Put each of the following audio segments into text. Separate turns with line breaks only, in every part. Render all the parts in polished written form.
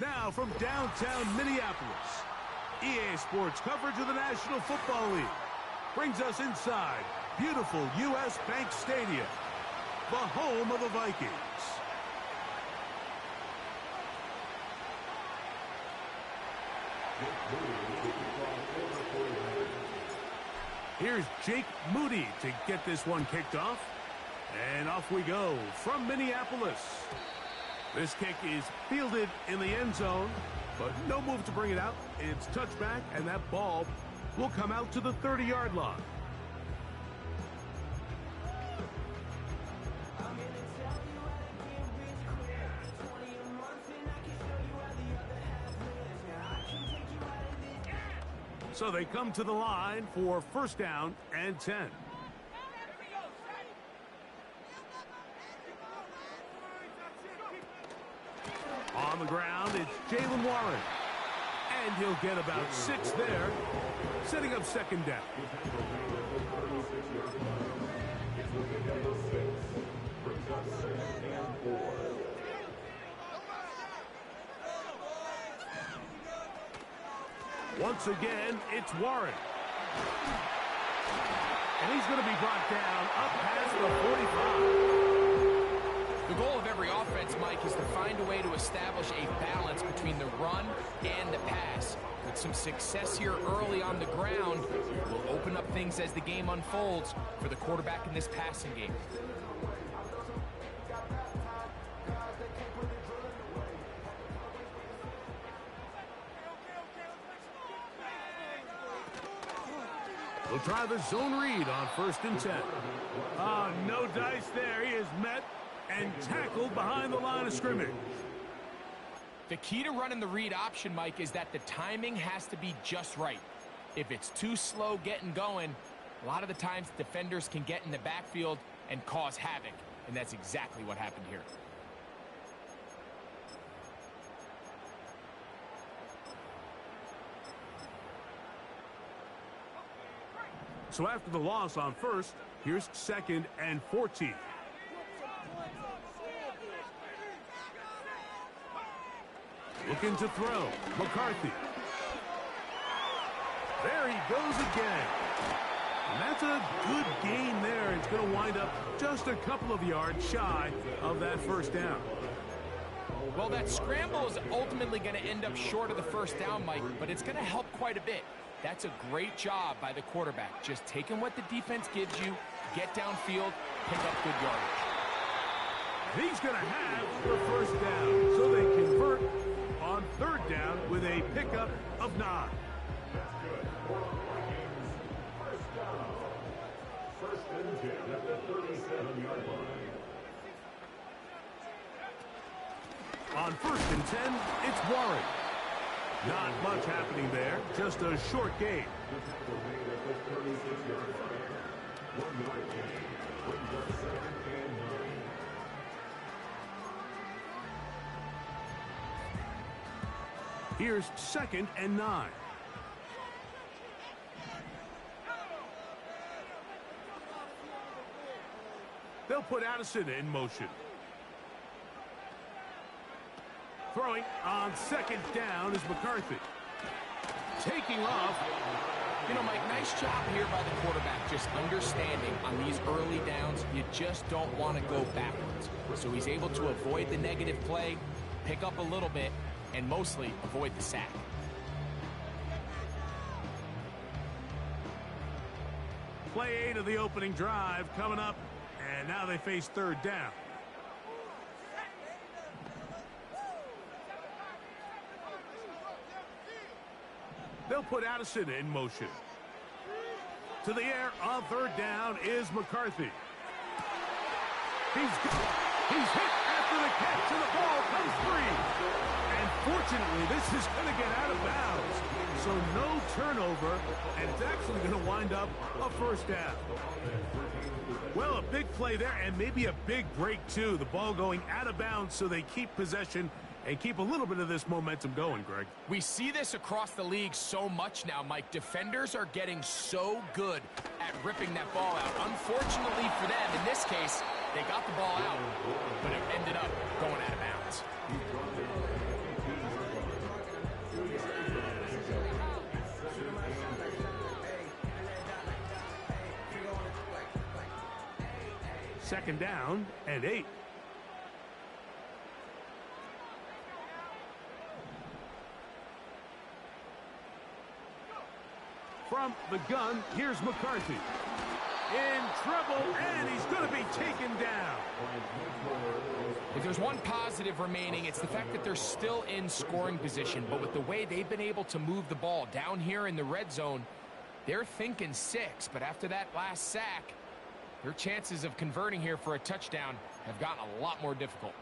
Now from downtown Minneapolis, EA Sports coverage of the National Football League brings us inside beautiful U.S. Bank Stadium, the home of the Vikings. Here's Jake Moody to get this one kicked off. And off we go from Minneapolis. This kick is fielded in the end zone, but no move to bring it out. It's touchback, and that ball will come out to the 30-yard line. So they come to the line for first down and 10. On the ground, it's Jalen Warren. And he'll get about 6 there, setting up second down. Once again, it's Warren. And he's going to be brought down up past the 45.
The goal of every offense, Mike, is to find a way to establish a balance between the run and the pass. With some success here early on the ground, will open up things as the game unfolds for the quarterback in this passing game.
We'll try the zone read on first and 10. No dice there. He is met and tackled behind the line of scrimmage.
The key to running the read option, Mike, is that the timing has to be just right. If it's too slow getting going, a lot of the times defenders can get in the backfield and cause havoc, and that's exactly what happened here.
So after the loss on first, here's second and 14. Looking to throw. McCarthy. There he goes again. And that's a good gain there. It's going to wind up just a couple of yards shy of that first down.
Well, that scramble is ultimately going to end up short of the first down, Mike, but it's going to help quite a bit. That's a great job by the quarterback. Just taking what the defense gives you, get downfield, pick up good yardage.
He's going to have the first down, so they convert on third down with a pickup of 9.
First and 10 at the 37-yard line.
On first and 10, it's Warren. Not much happening there, just a short gain. Here's second and 9. They'll put Addison in motion. Throwing on second down is McCarthy. Taking off.
You know, Mike, nice job here by the quarterback, just understanding on these early downs, you just don't want to go backwards. So he's able to avoid the negative play, pick up a little bit, and mostly avoid the sack.
Play 8 of the opening drive coming up, and now they face third down. They'll put Addison in motion. To the air on third down is McCarthy. He's hit after the catch, and the ball comes free. And fortunately, this is going to get out of bounds. So no turnover, and it's actually going to wind up a first down. Well, a big play there, and maybe a big break, too. The ball going out of bounds, so they keep possession and keep a little bit of this momentum going, Greg.
We see this across the league so much now, Mike. Defenders are getting so good at ripping that ball out. Unfortunately for them, in this case, they got the ball out, but it ended up going out of bounds.
Second down and 8. From the gun, here's McCarthy. In trouble, and he's going to be taken down.
If there's one positive remaining, it's the fact that they're still in scoring position. But with the way they've been able to move the ball down here in the red zone, they're thinking 6. But after that last sack, their chances of converting here for a touchdown have gotten a lot more difficult.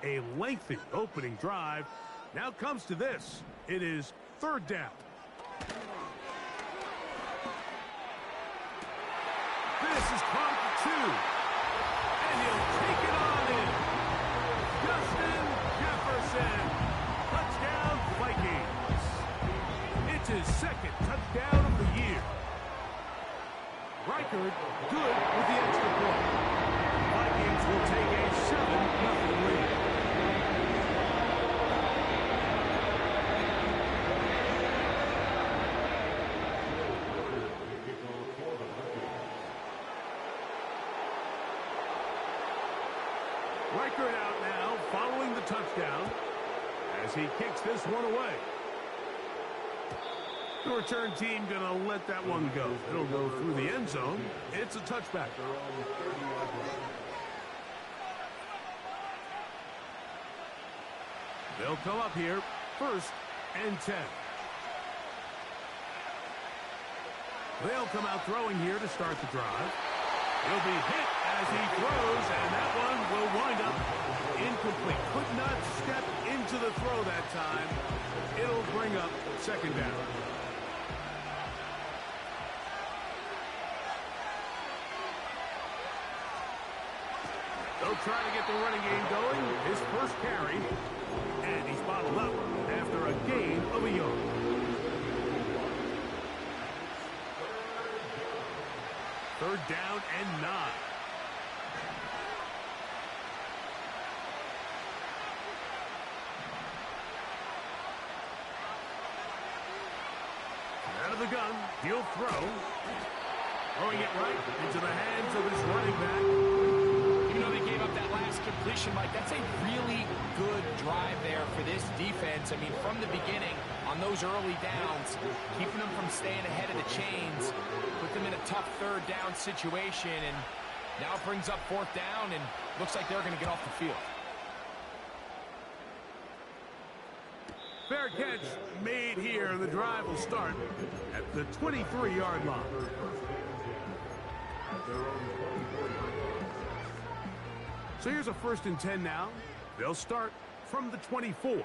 A lengthy opening drive. Now comes to this. It is third down. This is caught for 2. And he'll take it on in. Justin Jefferson. Touchdown, Vikings. It's his second touchdown of the year. Reichard good with the extra point. Vikings will take a 7-0 lead. Reichard out now, following the touchdown, as he kicks this one away. The return team going to let that one go. It'll go through the end zone. It's a touchback. They'll come up here, 1st and 10. They'll come out throwing here to start the drive. He'll be hit as he throws, and that one will wind up incomplete. Could not step into the throw that time. It'll bring up second down. They'll try to get the running game going. His first carry, and he's bottled up after a gain of a yard. Third down and 9. Out of the gun, he'll throw. Throwing it right into the hands of his running back.
Even though they gave up that last completion, Mike, that's a really good drive there for this defense. I mean, from the beginning, on those early downs, keeping them from staying ahead of the chains, put them in a tough third down situation, and now it brings up 4th down, and looks like they're going to get off the field.
Fair catch made here, and the drive will start at the 23-yard line. So here's a 1st and 10 now. They'll start from the 24.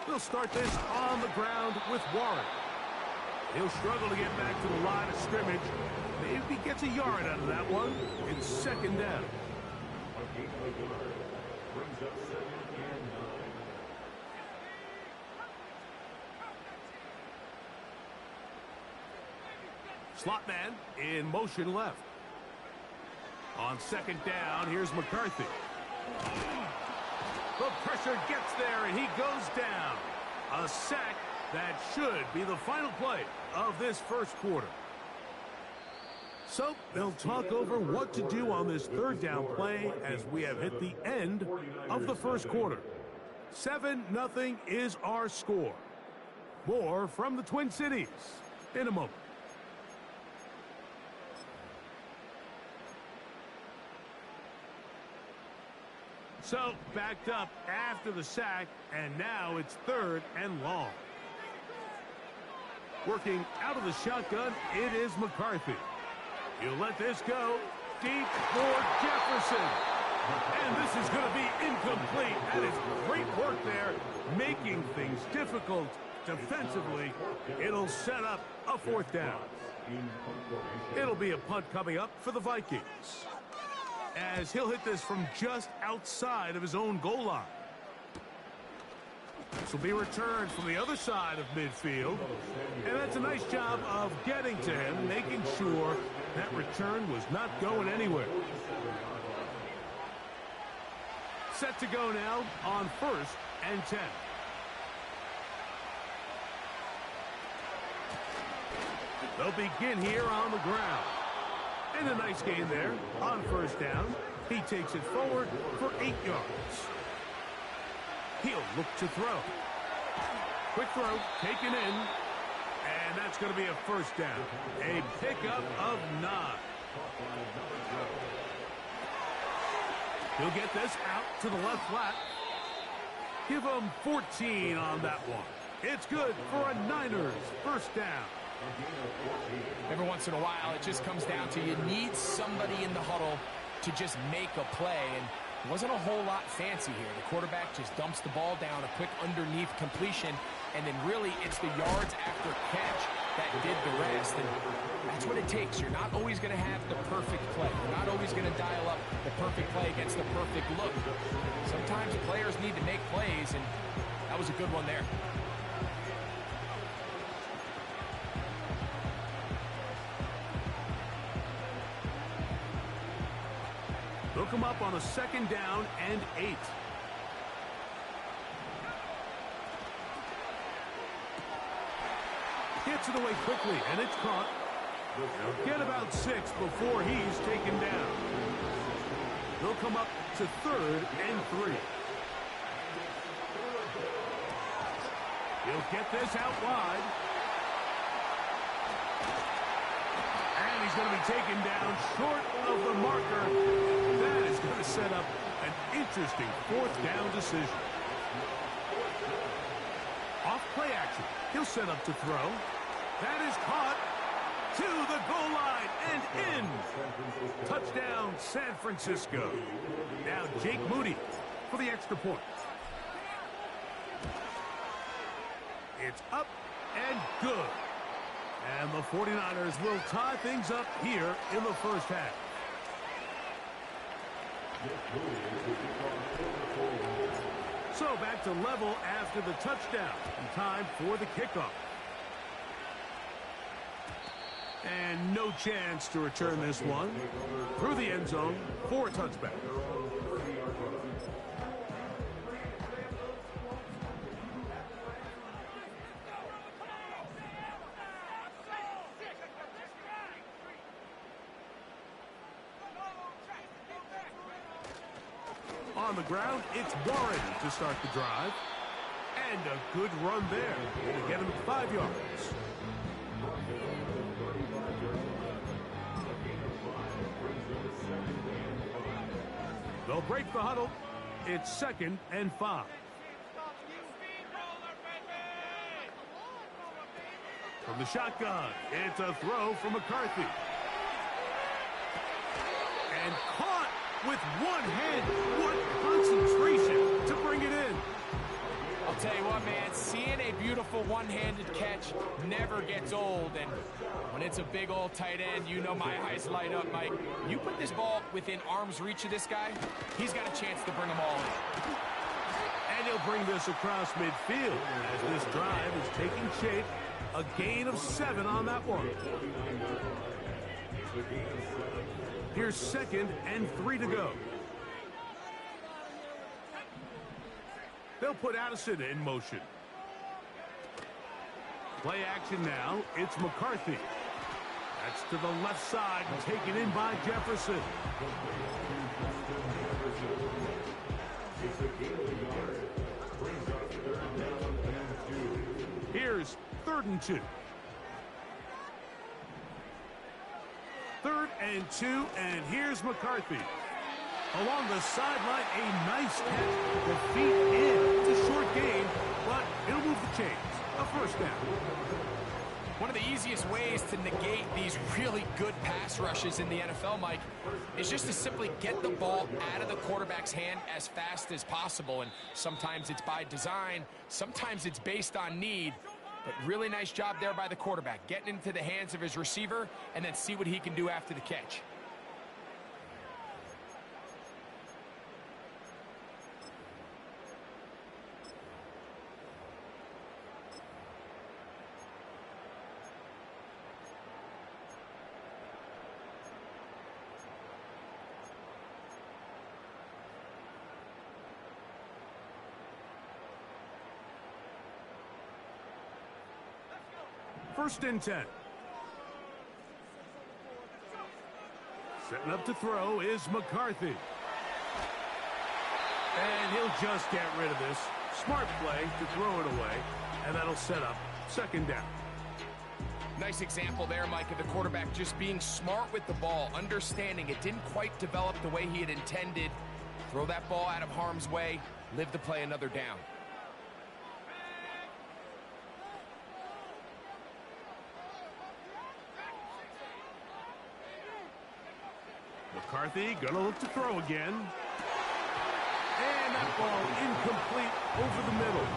They'll start this on the ground with Warren. He'll struggle to get back to the line of scrimmage. Maybe he gets a yard out of that one. It's second down. Slot man in motion left. On second down, here's McCarthy. The pressure gets there, and he goes down. A sack that should be the final play of this first quarter. So they'll talk over what to do on this third down play as we have hit the end of the first quarter. 7-0 is our score. More from the Twin Cities in a moment. So backed up after the sack, and now it's 3rd and long. Working out of the shotgun, it is McCarthy. He'll let this go deep for Jefferson. And this is going to be incomplete. That is great work there, making things difficult defensively. It'll set up a 4th down. It'll be a punt coming up for the Vikings, as he'll hit this from just outside of his own goal line. This will be returned from the other side of midfield, and that's a nice job of getting to him, making sure that return was not going anywhere. Set to go now on 1st and 10. They'll begin here on the ground. And a nice gain there on 1st down. He takes it forward for 8 yards. He'll look to throw. Quick throw, taken in. And that's going to be a 1st down. A pickup of 9. He'll get this out to the left flat. Give him 14 on that one. It's good for a Niners 1st down.
Every once in a while, it just comes down to you need somebody in the huddle to just make a play. And it wasn't a whole lot fancy here. The quarterback just dumps the ball down, a quick underneath completion, and then really it's the yards after catch that did the rest. And that's what it takes. You're not always going to have the perfect play. You're not always going to dial up the perfect play against the perfect look. Sometimes players need to make plays, and that was a good one there.
They'll come up on a 2nd down and 8. Gets it away quickly, and it's caught. They'll get about 6 before he's taken down. They'll come up to 3rd and 3. He'll get this out wide. And he's going to be taken down short of the marker. That is going to set up an interesting 4th down decision. Off play action. He'll set up to throw. That is caught to the goal line and in. Touchdown, San Francisco. Now Jake Moody for the extra point. It's up and good. And the 49ers will tie things up here in the 1st half. So back to level after the touchdown. And time for the kickoff. And no chance to return this one. Through the end zone for a touchback. On the ground, it's Warren to start the drive. And a good run there to get him 5 yards. They'll break the huddle. It's 2nd and 5. From the shotgun, it's a throw from McCarthy. And caught with one hand. What concentration to bring it in.
I'll tell you what, man, seeing a beautiful one-handed catch never gets old. And when it's a big old tight end, you know my eyes light up, Mike. You put this ball within arm's reach of this guy, he's got a chance to bring them all in.
And he'll bring this across midfield as this drive is taking shape. A gain of 7 on that one. Here's 2nd and 3 to go. They'll put Addison in motion. Play action now. It's McCarthy. That's to the left side, taken in by Jefferson. Here's 3rd and 2. 3rd and 2, and here's McCarthy. Along the sideline, a nice catch. The feet in. It's a short game, but it'll move the chains. A 1st down.
One of the easiest ways to negate these really good pass rushes in the NFL, Mike, is just to simply get the ball out of the quarterback's hand as fast as possible. And sometimes it's by design, sometimes it's based on need. But really nice job there by the quarterback, getting into the hands of his receiver and then see what he can do after the catch.
First and 10. Setting up to throw is McCarthy. And he'll just get rid of this. Smart play to throw it away, and that'll set up second down.
Nice example there, Mike, of the quarterback just being smart with the ball, understanding it didn't quite develop the way he had intended. Throw that ball out of harm's way, live to play another down.
McCarthy gonna look to throw again. And that ball incomplete over the middle.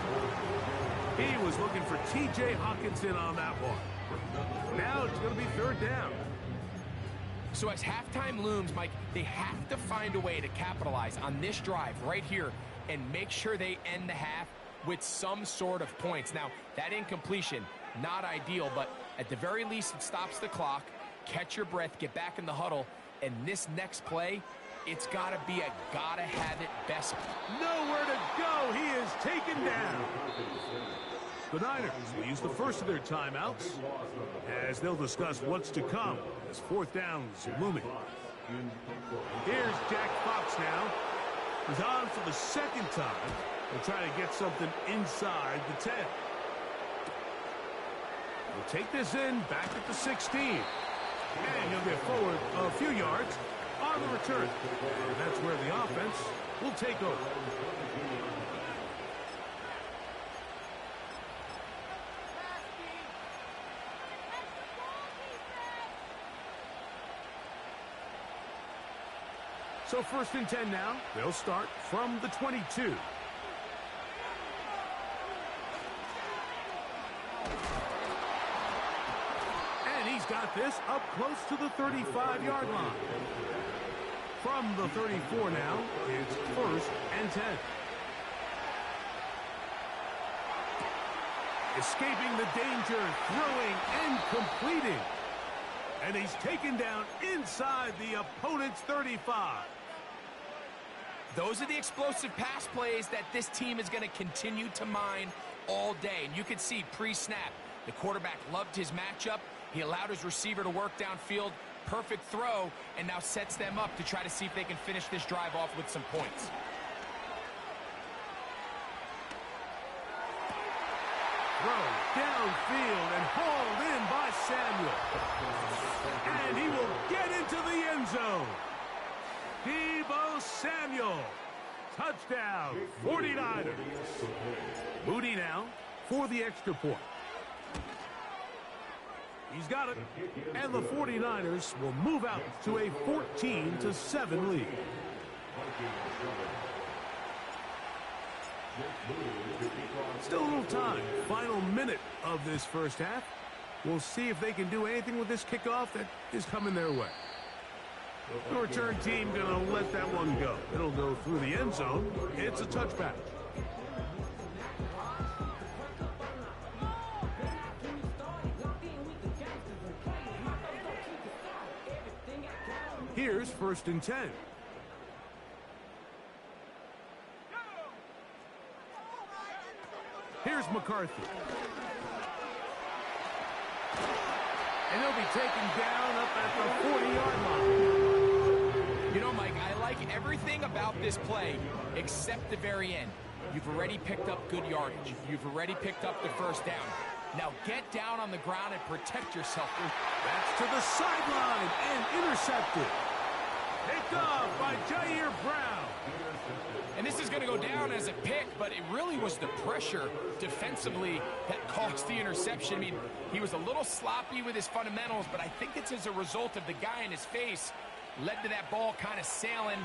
He was looking for T.J. Hawkinson on that one. Now it's going to be third down.
So as halftime looms, Mike, they have to find a way to capitalize on this drive right here and make sure they end the half with some sort of points. Now, that incompletion, not ideal, but at the very least it stops the clock. Catch your breath, get back in the huddle, and this next play, it's got to be a gotta-have-it best.
Nowhere to go. He is taken down. The Niners will use the first of their timeouts as they'll discuss what's to come as fourth down's looming. Here's Jack Fox now. He's on for the second time. He'll try to get something inside the 10. He'll take this in back at the 16. And he'll get forward a few yards on the return. And that's where the offense will take over. So first and 10 now. They'll start from the 22. And he's got this up close to the 35-yard line. From the 34 now, it's first and 10. Escaping the danger, throwing and completing. And he's taken down inside the opponent's 35.
Those are the explosive pass plays that this team is going to continue to mine all day. And you can see pre-snap, the quarterback loved his matchup. He allowed his receiver to work downfield. Perfect throw, and now sets them up to try to see if they can finish this drive off with some points.
Throw downfield and hauled in by Samuel. And he will get into the end zone. Deebo Samuel. Touchdown, 49ers. Moody now for the extra point. He's got it. And the 49ers will move out to a 14-7 lead. Still a little time. Final minute of this first half. We'll see if they can do anything with this kickoff that is coming their way. The return team going to let that one go. It'll go through the end zone. It's a touchback. Here's first and 10. Here's McCarthy. And he'll be taken down up at the 40-yard line.
You know, Mike, I like everything about this play except the very end. You've already picked up good yardage. You've already picked up the first down. Now get down on the ground and protect yourself.
That's to the sideline and intercepted. Picked off by Jair Brown.
And this is going to go down as a pick, but it really was the pressure defensively that caused the interception. I mean, he was a little sloppy with his fundamentals, but I think it's as a result of the guy in his face led to that ball kind of sailing,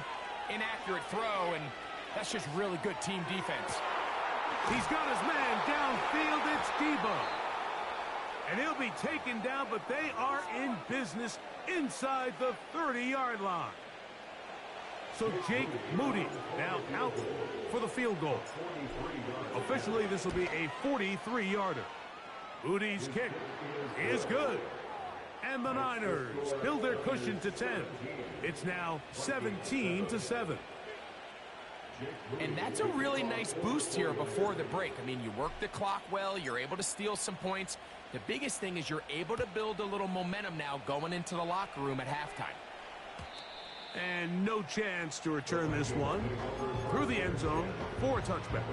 inaccurate throw, and that's just really good team defense.
He's got his man downfield. It's Deebo. And he'll be taken down, but they are in business inside the 30-yard line. So Jake Moody now out for the field goal. Officially, this will be a 43-yarder. Moody's kick is good. And the Niners build their cushion to 10. It's now 17-7.
And that's a really nice boost here before the break. I mean, you work the clock well, you're able to steal some points. The biggest thing is you're able to build a little momentum now going into the locker room at halftime.
And no chance to return this one through the end zone for a touchback.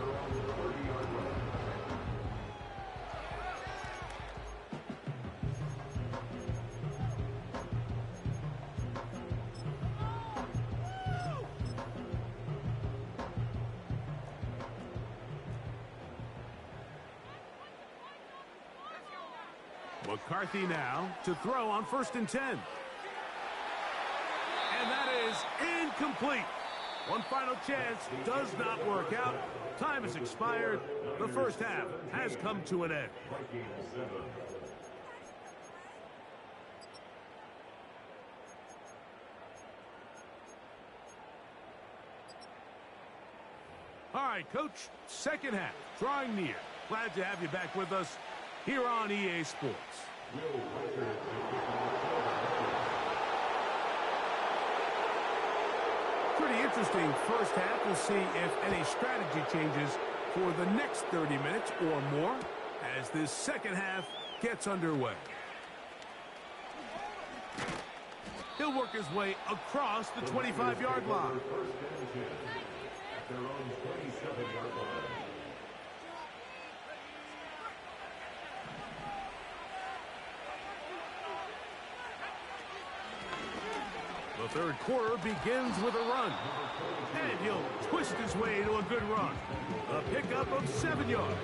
McCarthy now to throw on 1st and 10. And that is incomplete. One final chance does not work out. Time has expired. The first half has come to an end. All right, Coach, second half, drawing near. Glad to have you back with us here on EA Sports. Pretty interesting first half. We'll see if any strategy changes for the next 30 minutes or more as this second half gets underway. He'll work his way across the 25-yard line. Their own 27-yard line. The third quarter begins with a run. And he'll twist his way to a good run. A pickup of 7 yards.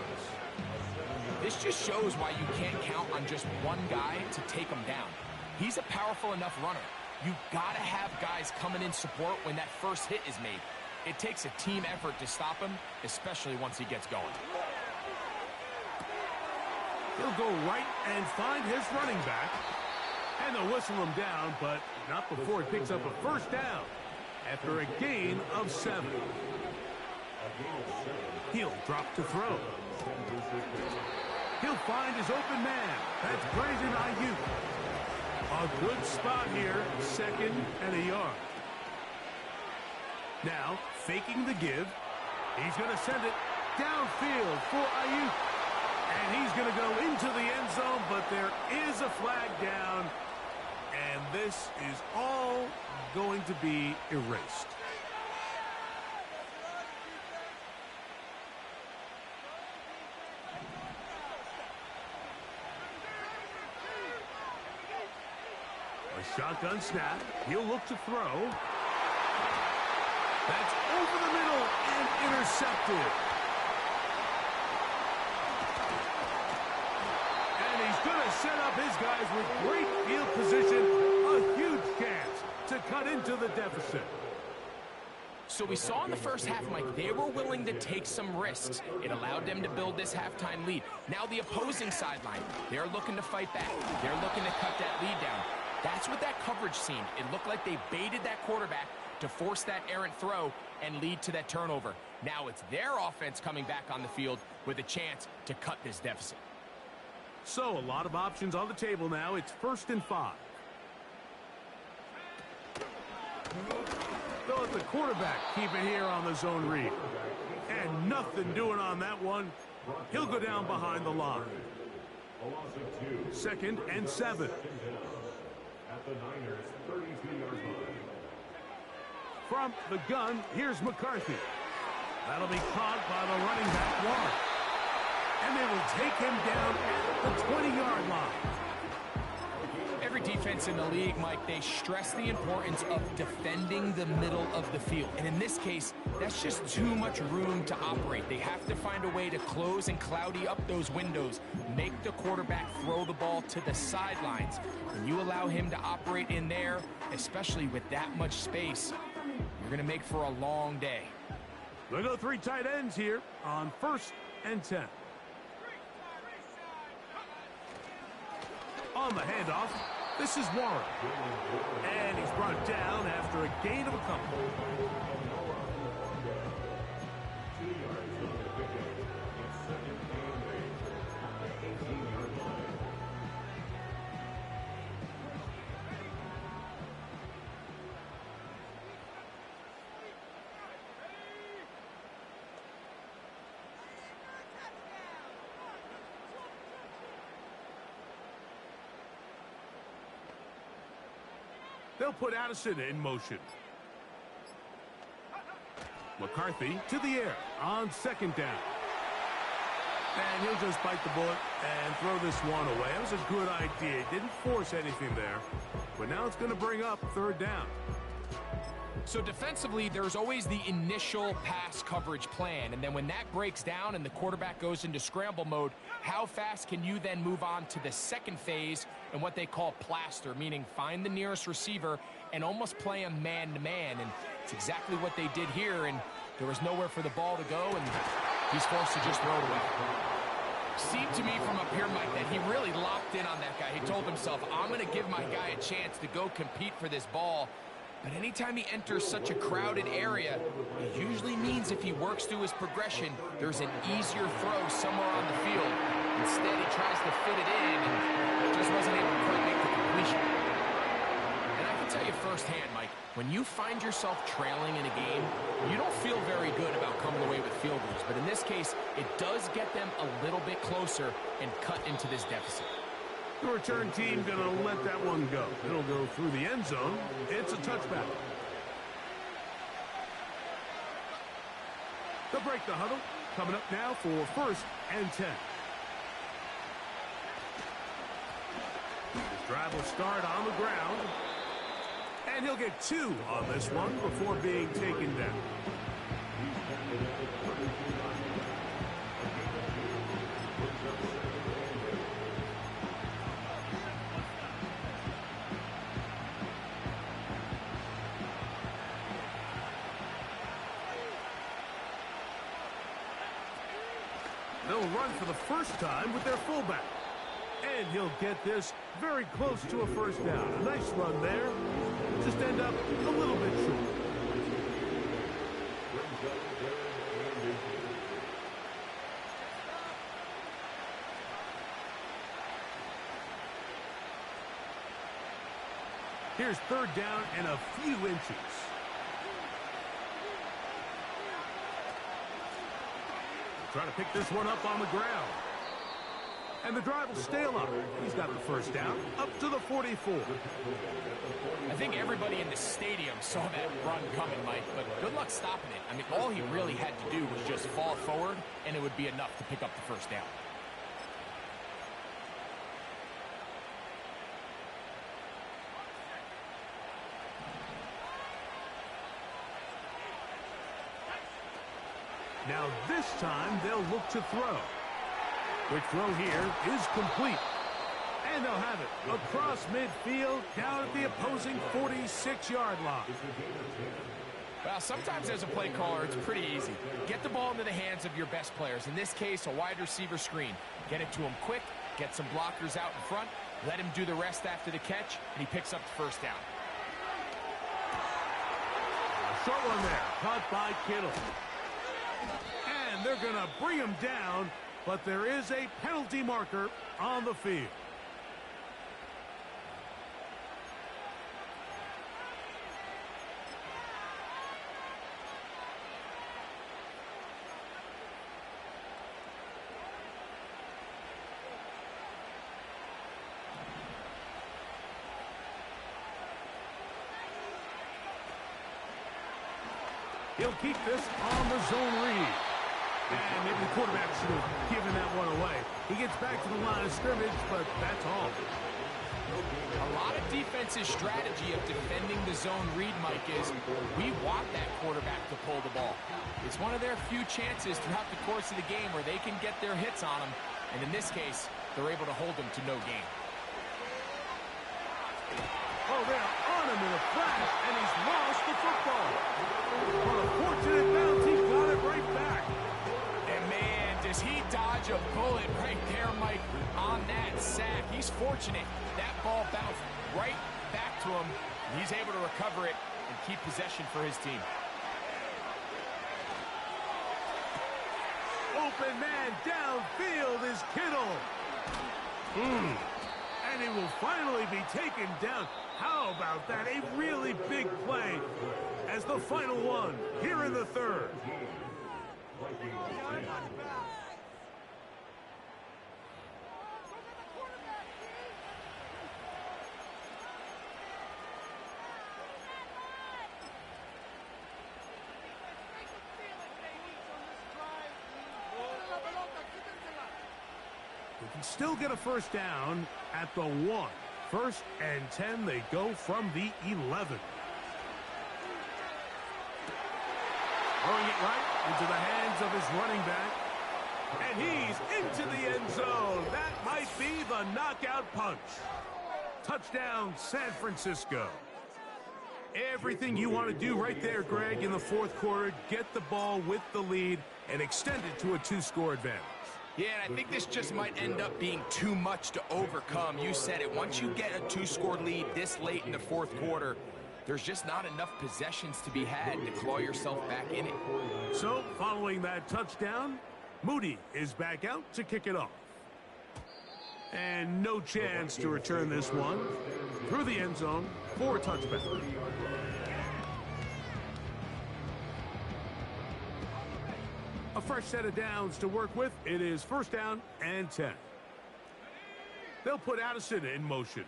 This just shows why you can't count on just one guy to take him down. He's a powerful enough runner. You've got to have guys coming in support when that first hit is made. It takes a team effort to stop him, especially once he gets going.
He'll go right and find his running back. And they'll whistle him down, but not before he picks up a first down after a gain of 7. He'll drop to throw. He'll find his open man. That's Brandon Ayuk. A good spot here, 2nd and a yard. Now, faking the give. He's going to send it downfield for Ayuk. And he's going to go into the end zone, but there is a flag down. And this is all going to be erased. A shotgun snap. He'll look to throw. That's over the middle and intercepted. And he's going to set up his guys with great field position. A huge chance to cut into the deficit.
So we saw in the first half, Mike, they were willing to take some risks. It allowed them to build this halftime lead. Now the opposing sideline, they're looking to fight back. They're looking to cut that lead down. That's what that coverage seemed. It looked like they baited that quarterback to force that errant throw and lead to that turnover. Now it's their offense coming back on the field with a chance to cut this deficit.
So a lot of options on the table now. It's 1st and 5. They'll let the quarterback keep it here on the zone read. And nothing doing on that one. He'll go down behind the line. 2nd and 7. At the Niners' 32-yard line. From the gun, here's McCarthy. That'll be caught by the running back, Warren. And they will take him down at the 20-yard line.
Every defense in the league, Mike, they stress the importance of defending the middle of the field. And in this case, that's just too much room to operate. They have to find a way to close and cloudy up those windows, make the quarterback throw the ball to the sidelines. When you allow him to operate in there, especially with that much space, you're going to make for a long day.
They'll go 3 tight ends here on 1st and 10. On the handoff, this is Warren. And he's brought down after a gain of a couple. They'll put Addison in motion. McCarthy to the air on second down. And he'll just bite the bullet and throw this one away. That was a good idea. He didn't force anything there. But now it's going to bring up third down.
So defensively, there's always the initial pass coverage plan. And then when that breaks down and the quarterback goes into scramble mode, how fast can you then move on to the second phase and what they call plaster, meaning find the nearest receiver and almost play him man-to-man. And it's exactly what they did here, and there was nowhere for the ball to go, and he's forced to just throw it away. Seemed to me from up here, Mike, that he really locked in on that guy. He told himself, I'm going to give my guy a chance to go compete for this ball. But anytime he enters such a crowded area, it usually means if he works through his progression, there's an easier throw somewhere on the field. Instead, he tries to fit it in and just wasn't able to quite make the completion. And I can tell you firsthand, Mike, when you find yourself trailing in a game, you don't feel very good about coming away with field goals. But in this case, it does get them a little bit closer and cut into this deficit.
The return team going to let that one go. It'll go through the end zone. It's a touchback. They'll break the huddle. Coming up now for first and 10. His drive will start on the ground. And he'll get 2 on this one before being taken down. They'll run for the first time with their fullback. And he'll get this very close to a first down. A nice run there. Just end up a little bit short. Here's third down and a few inches. Trying to pick this one up on the ground. And the drive will stay alive. He's got the first down up to the 44.
I think everybody in the stadium saw that run coming, Mike, but good luck stopping it. I mean, all he really had to do was just fall forward, and it would be enough to pick up the first down.
Now this time they'll look to throw. Quick throw here is complete. And they'll have it across midfield down at the opposing 46-yard line.
Well, sometimes as a play caller, it's pretty easy. Get the ball into the hands of your best players. In this case, a wide receiver screen. Get it to him quick, get some blockers out in front, let him do the rest after the catch, and he picks up the first down.
A short one there, caught by Kittle. And they're going to bring him down, but there is a penalty marker on the field. He'll keep this on the zone read. And maybe the quarterback should have given that one away. He gets back to the line of scrimmage, but that's all.
A lot of defense's strategy of defending the zone read, Mike, is we want that quarterback to pull the ball. It's one of their few chances throughout the course of the game where they can get their hits on him. And in this case, they're able to hold him to no gain.
Oh, they're on him in a flash, and he's lost the football. What a fortunate bounce. He got it right back.
And, man, does he dodge a bullet right there, Mike, on that sack. He's fortunate. That ball bounced right back to him. He's able to recover it and keep possession for his team.
Open man downfield is Kittle. And he will finally be taken down. How about that? A really big play as the final one here in the third. They can still get a first down at the 1. 1st and 10, they go from the 11. Throwing it right into the hands of his running back. And he's into the end zone. That might be the knockout punch. Touchdown, San Francisco. Everything you want to do right there, Greg, in the 4th quarter. Get the ball with the lead and extend it to a 2-score advantage.
Yeah, and I think this just might end up being too much to overcome. You said it. Once you get a 2-score lead this late in the 4th quarter, there's just not enough possessions to be had to claw yourself back in it.
So, following that touchdown, Moody is back out to kick it off. And no chance to return this one through the end zone for a touchback. A fresh set of downs to work with. It is 1st down and 10. They'll put Addison in motion.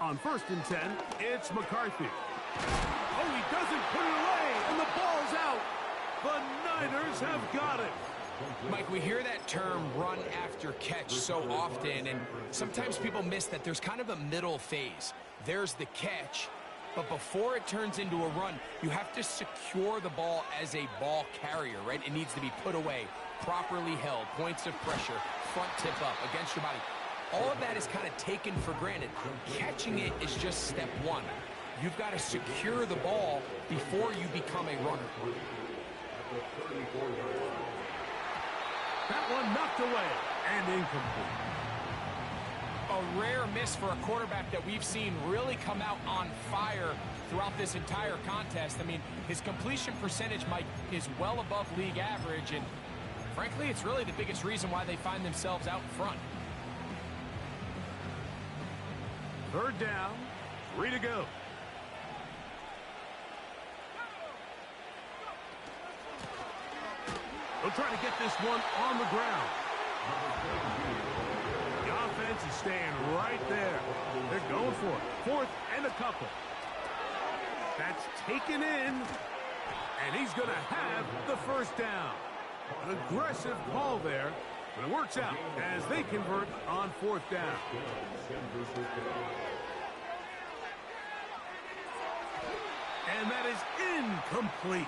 On 1st and 10, it's McCarthy. Oh, he doesn't put it away, and the ball's out. The Niners have got it.
Mike, we hear that term run after catch so often, and sometimes people miss that there's kind of a middle phase. There's the catch, but before it turns into a run, you have to secure the ball as a ball carrier, right? It needs to be put away, properly held, points of pressure, front tip up against your body. All of that is kind of taken for granted. Catching it is just step 1. You've got to secure the ball before you become a runner.
That one knocked away and incomplete.
A rare miss for a quarterback that we've seen really come out on fire throughout this entire contest. I mean, his completion percentage, Mike, is well above league average, and frankly, it's really the biggest reason why they find themselves out in front.
3rd down, 3 to go. They'll try to get this one on the ground. The offense is staying right there. They're going for it. 4th and a couple. That's taken in, and he's going to have the 1st down. An aggressive call there, but it works out as they convert on 4th down. And that is incomplete.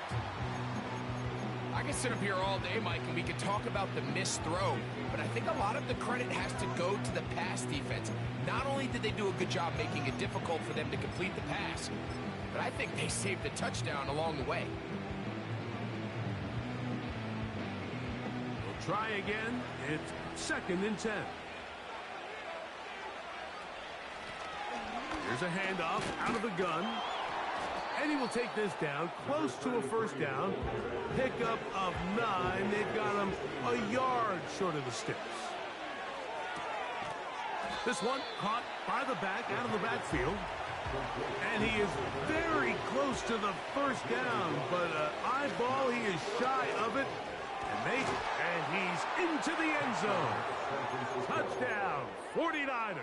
I can sit up here all day, Mike, and we could talk about the missed throw, but I think a lot of the credit has to go to the pass defense. Not only did they do a good job making it difficult for them to complete the pass, but I think they saved the touchdown along the way.
We'll try again. It's 2nd and 10. Here's a handoff out of the gun. And he will take this down, close to a 1st down. Pickup of 9. They've got him a yard short of the sticks. This one caught by the back, out of the backfield. And he is very close to the 1st down, but eyeball, he is shy of it. And he's into the end zone. Touchdown, 49ers.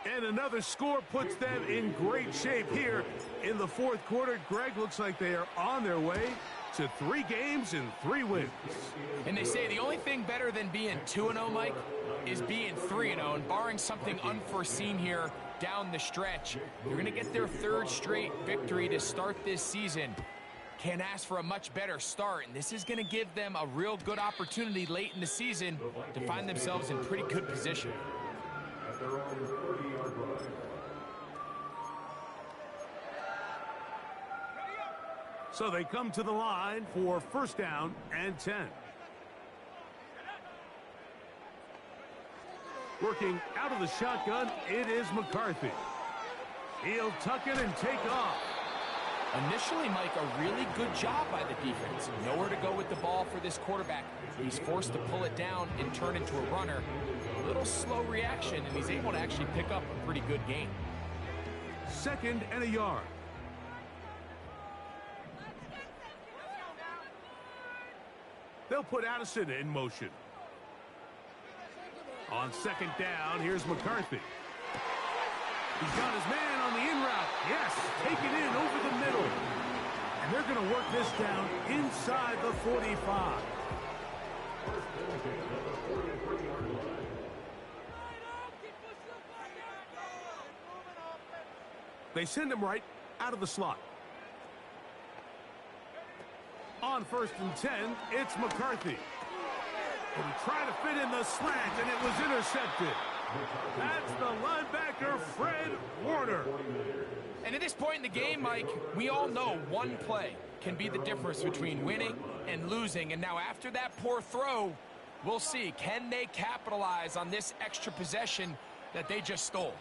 And another score puts them in great shape here in the 4th quarter. Greg, looks like they are on their way to 3 games and 3 wins.
And they say the only thing better than being 2-0, Mike, is being 3-0. And barring something unforeseen here down the stretch, you're going to get their 3rd straight victory to start this season. Can't ask for a much better start, and this is going to give them a real good opportunity late in the season to find themselves in pretty good position.
So they come to the line for 1st down and 10. Working out of the shotgun, it is McCarthy. He'll tuck it and take off.
Initially, Mike, a really good job by the defense. Nowhere to go with the ball for this quarterback. He's forced to pull it down and turn into a runner. A little slow reaction, and he's able to actually pick up a pretty good gain.
2nd and a yard. They'll put Addison in motion. On 2nd down, here's McCarthy. He's got his man on the in route. Yes, take it in over the middle. And they're going to work this down inside the 45. They send him right out of the slot. On 1st and 10, it's McCarthy. And he tried to fit in the slant, and it was intercepted. That's the linebacker, Fred Warner.
And at this point in the game, Mike, we all know one play can be the difference between winning and losing. And now after that poor throw, we'll see, can they capitalize on this extra possession that they just stole?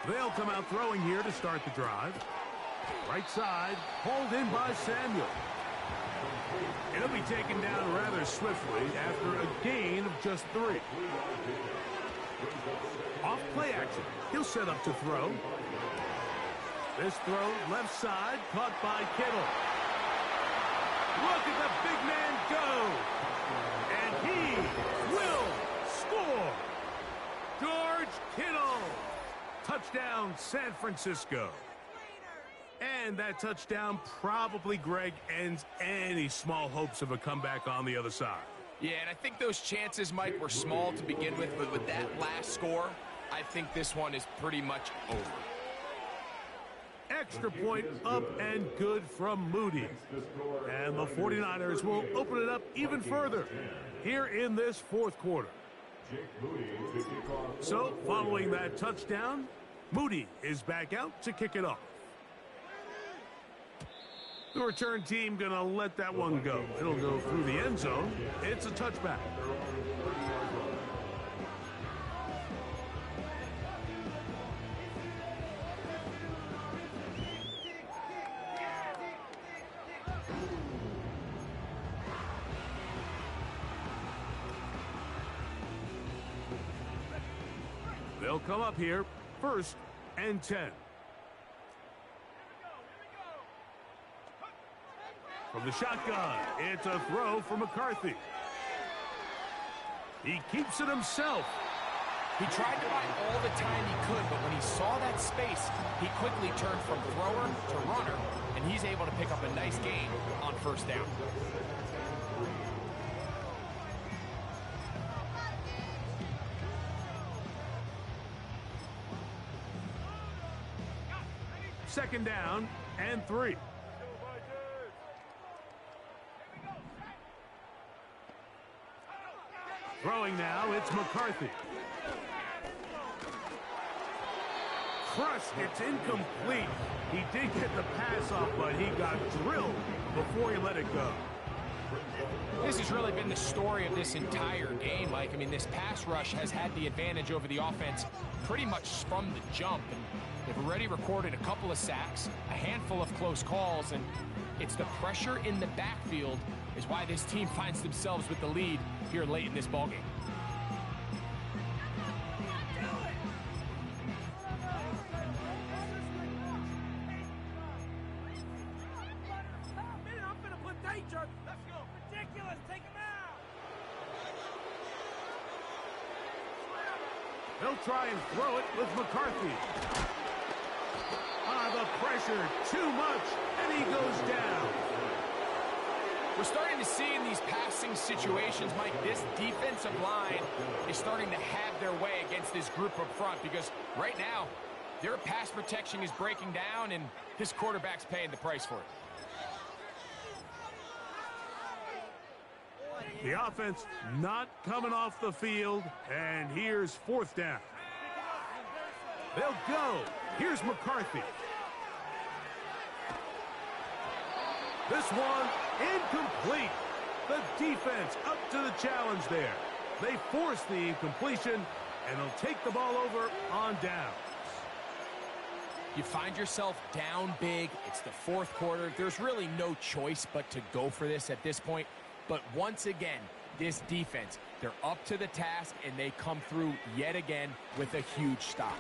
They'll come out throwing here to start the drive. Right side, pulled in by Samuel. It'll be taken down rather swiftly after a gain of just 3. Off play action. He'll set up to throw. This throw left side, caught by Kittle. Look at the big man go. And he will score. George Kittle. Touchdown, San Francisco. And that touchdown probably, Greg, ends any small hopes of a comeback on the other side.
Yeah, and I think those chances, Mike, were small to begin with, but with that last score, I think this one is pretty much over.
Extra point up and good from Moody. And the 49ers will open it up even further here in this 4th quarter. So, following that touchdown, Moody is back out to kick it off. The return team going to let that one go. It'll go through the end zone. It's a touchback. They'll come up here, 1st and 10. From the shotgun, it's a throw for McCarthy. He keeps it himself.
He tried to buy all the time he could, but when he saw that space, he quickly turned from thrower to runner, and he's able to pick up a nice gain on 1st down.
Second down and 3. Throwing now, it's McCarthy. Crushed, it's incomplete. He did get the pass off, but he got drilled before he let it go.
This has really been the story of this entire game, Mike. I mean, this pass rush has had the advantage over the offense pretty much from the jump. And they've already recorded a couple of sacks, a handful of close calls, and it's the pressure in the backfield is why this team finds themselves with the lead here late in this ballgame.
They'll try and throw it with McCarthy. The pressure, too much, and he goes down.
We're starting to see in these passing situations, Mike, this defensive line is starting to have their way against this group up front because right now, their pass protection is breaking down, and this quarterback's paying the price for it.
The offense not coming off the field, and here's 4th down. They'll go. Here's McCarthy. This one incomplete. The defense up to the challenge there. They force the incompletion, and they'll take the ball over on downs.
You find yourself down big. It's the 4th quarter. There's really no choice but to go for this at this point. But once again, this defense, they're up to the task, and they come through yet again with a huge stop.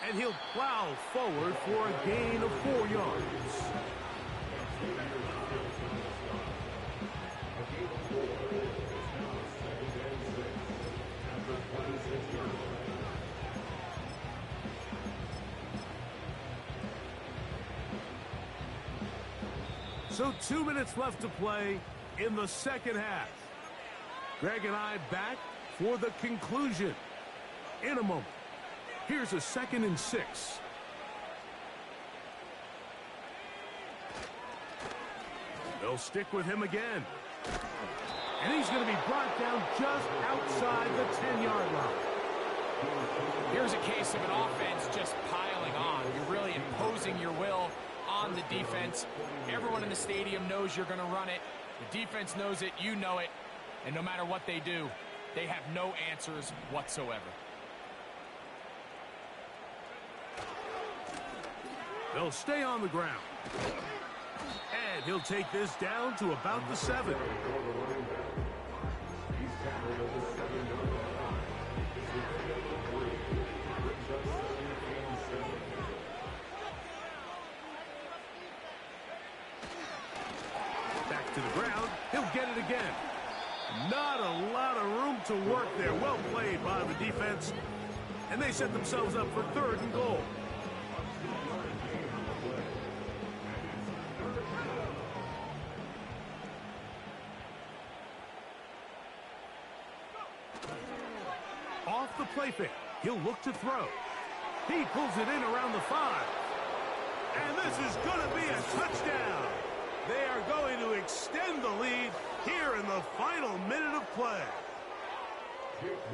And he'll plow forward for a gain of 4 yards. So 2 minutes left to play in the second half. Greg and I back for the conclusion in a moment. Here's a 2nd and 6. They'll stick with him again. And he's going to be brought down just outside the 10-yard line.
Here's a case of an offense just piling on. You're really imposing your will on the defense. Everyone in the stadium knows you're going to run it. The defense knows it. You know it. And no matter what they do, they have no answers whatsoever.
They'll stay on the ground. And he'll take this down to about the 7. Back to the ground. He'll get it again. Not a lot of room to work there. Well played by the defense. And they set themselves up for 3rd and goal. Off the play fake. He'll look to throw. He pulls it in around the 5. And this is going to be a touchdown. They are going to extend the lead here in the final minute of play.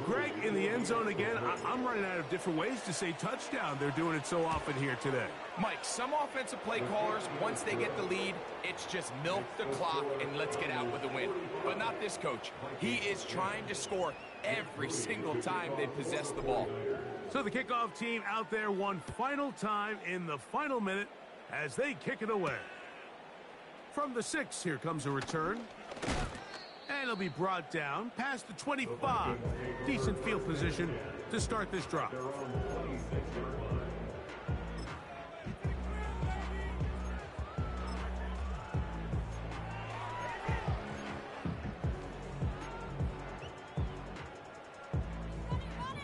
Greg in the end zone again. I'm running out of different ways to say touchdown. They're doing it so often here today.
Mike, some offensive play callers, once they get the lead, it's just milk the clock and let's get out with a win. But not this coach. He is trying to score every single time they possess the ball.
So the kickoff team out there one final time in the final minute as they kick it away. From the 6, here comes a return. And it'll be brought down past the 25. Decent field position to start this drive.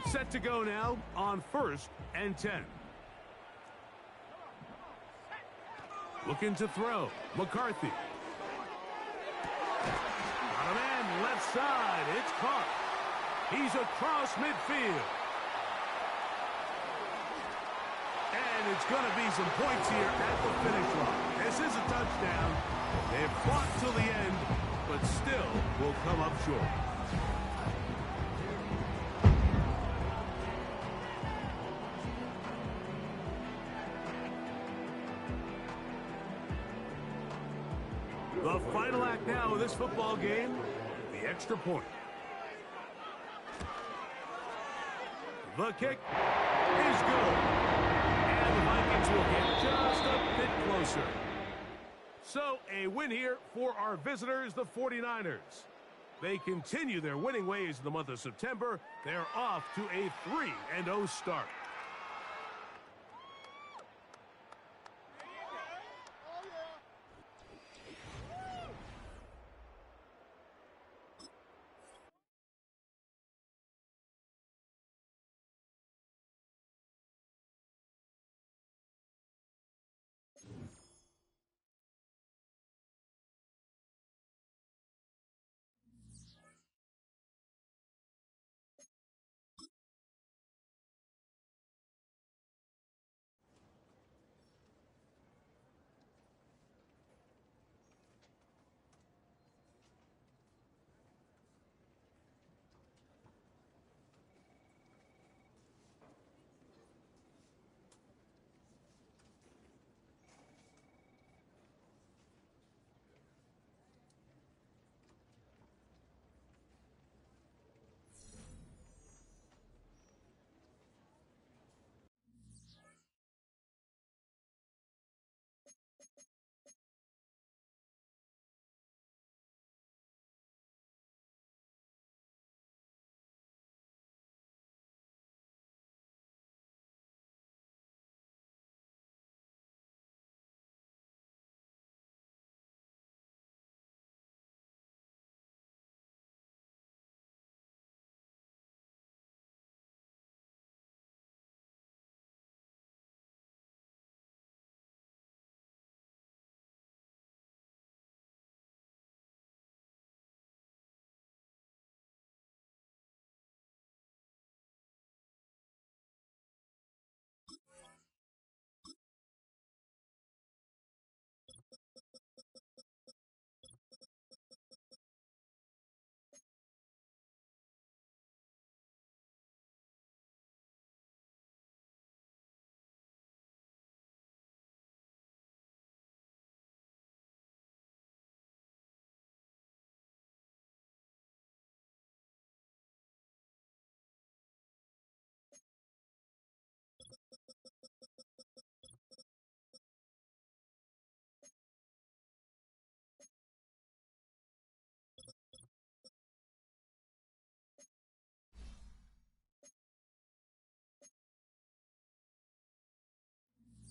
Set to go now on 1st and 10. Looking to throw. McCarthy. Got a man left side. It's caught. He's across midfield. And it's going to be some points here at the finish line. This is a touchdown. They've fought till the end, but still will come up short. The final act now of this football game, the extra point. The kick is good. And the Vikings will get just a bit closer. So a win here for our visitors, the 49ers. They continue their winning ways in the month of September. They're off to a 3-0 start.